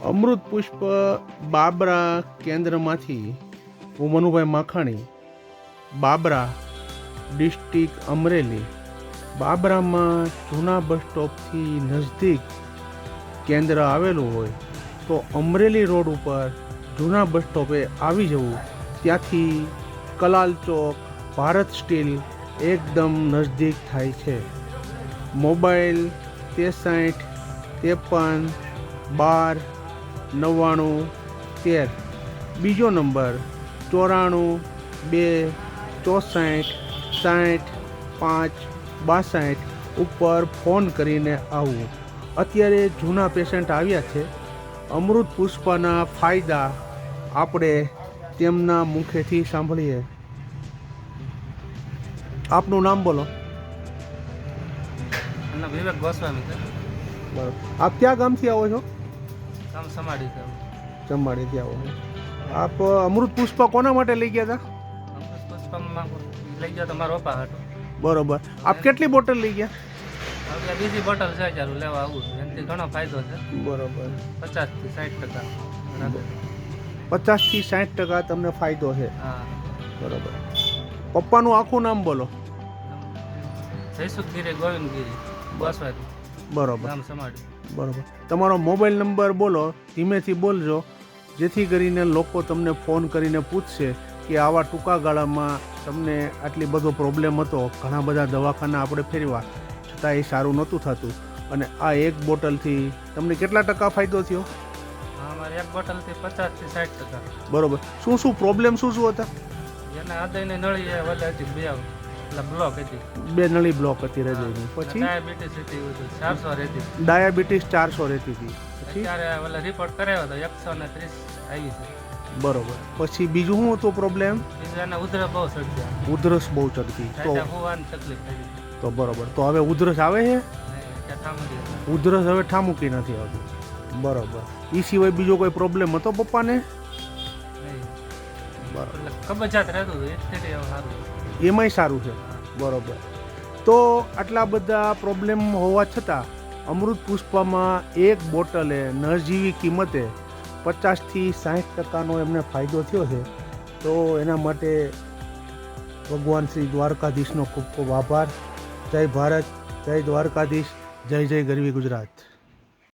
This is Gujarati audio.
અમૃત પુષ્પ બાબરા કેન્દ્રમાંથી હું મનુભાઈ માખાણી, બાબરા ડિસ્ટ્રિક્ટ અમરેલી. બાબરામાં જૂના બસ સ્ટોપથી નજદીક કેન્દ્ર આવેલું હોય તો અમરેલી રોડ ઉપર જૂના બસ સ્ટોપે આવી જવું. ત્યાંથી કલાલ ચોક ભારત સ્ટીલ એકદમ નજદીક થાય છે. મોબાઈલ 63 53 12 99 13, બીજો નંબર 94 2 64 60 5 62 ઉપર ફોન કરીને આવવું. અત્યારે જૂના પેશન્ટ આવ્યા છે. અમૃત પુષ્પના ફાયદા આપણે તેમના મુખેથી સાંભળીએ. આપનું નામ બોલો. વિવેક ગોસ્વામી છે. બરાબર. આપ ક્યાં ગામથી આવો છો? ગામ સમાડી છે. ચંબાડીથી આવો છો. આપ અમૃત પુષ્પ કોના માટે લઈ ગયા હતા? અમૃત પુષ્પમાં લઈ ગયા તો મારો પપ્પા હતો. બરોબર. આપ કેટલી બોટલ લઈ ગયા? હવે બીજી બોટલ છે ચાલુ લેવા આવું છું. એનાથી ઘણો ફાયદો છે. બરોબર. 50 થી 60%. 50 થી 60% તમને ફાયદો છે. હા. બરોબર. પપ્પાનું આખું નામ બોલો. જયસુખગીરી ગોવિંદગીરી ગોસ્વામી. બરોબર. ગામ સમાડી. બરોબર. તમારો મોબાઈલ નંબર બોલો, ધીમેથી બોલજો, જેથી કરીને લોકો તમને ફોન કરીને પૂછશે કે આવા ટૂંકા ગાળામાં તમને આટલી બધો પ્રોબ્લેમ હતો, ઘણા બધા દવાખાના આપણે ફેરવા છતાં એ સારું નહોતું થતું, અને આ એક બોટલથી તમને કેટલા ટકા ફાયદો થયો? અમારે એક બોટલથી 50 થી 60%. બરોબર. શું શું પ્રોબ્લેમ શું હતા? એના હૃદયની નળી એ વધે હતી, બે એટલે બ્લોક હતી, 2 નળી બ્લોક હતી હૃદયની. પછી ડાયાબિટીસ હતી, 400 રહેતી. ડાયાબિટીસ 400 રહેતી હતી. પછી અત્યારે ઓલા રિપોર્ટ કરાવ્યો તો 130 આવી છે. બરોબર. પછી બીજું શું હતું પ્રોબ્લેમ? બીજું એને ઉધરસ બહુ ચડતી. ઉધરસ બહુ ચડતી. તો હોવાની તકલીફ થઈ ગઈ. તો બરોબર. તો હવે ઉધરસ આવે છે? ત્યાં થામડી ઉધરસ હવે ઠામુકી નથી આવતી. બરોબર. એ સિવાય બીજો કોઈ પ્રોબ્લેમ હતો પપ્પાને? બરોબર. કબજિયાત રહેતું હતું, એથી સારું. એમાંય સારું છે. બરોબર. તો આટલા બધા પ્રોબ્લેમ હોવા છતાં અમૃત પુષ્પમાં એક બોટલે નજીવી કિંમતે 50 થી 60%નો એમને ફાયદો થયો છે. તો એના માટે ભગવાન શ્રી દ્વારકાધીશનો ખૂબ ખૂબ આભાર. જય ભારત, જય દ્વારકાધીશ, જય જય ગરવી ગુજરાત.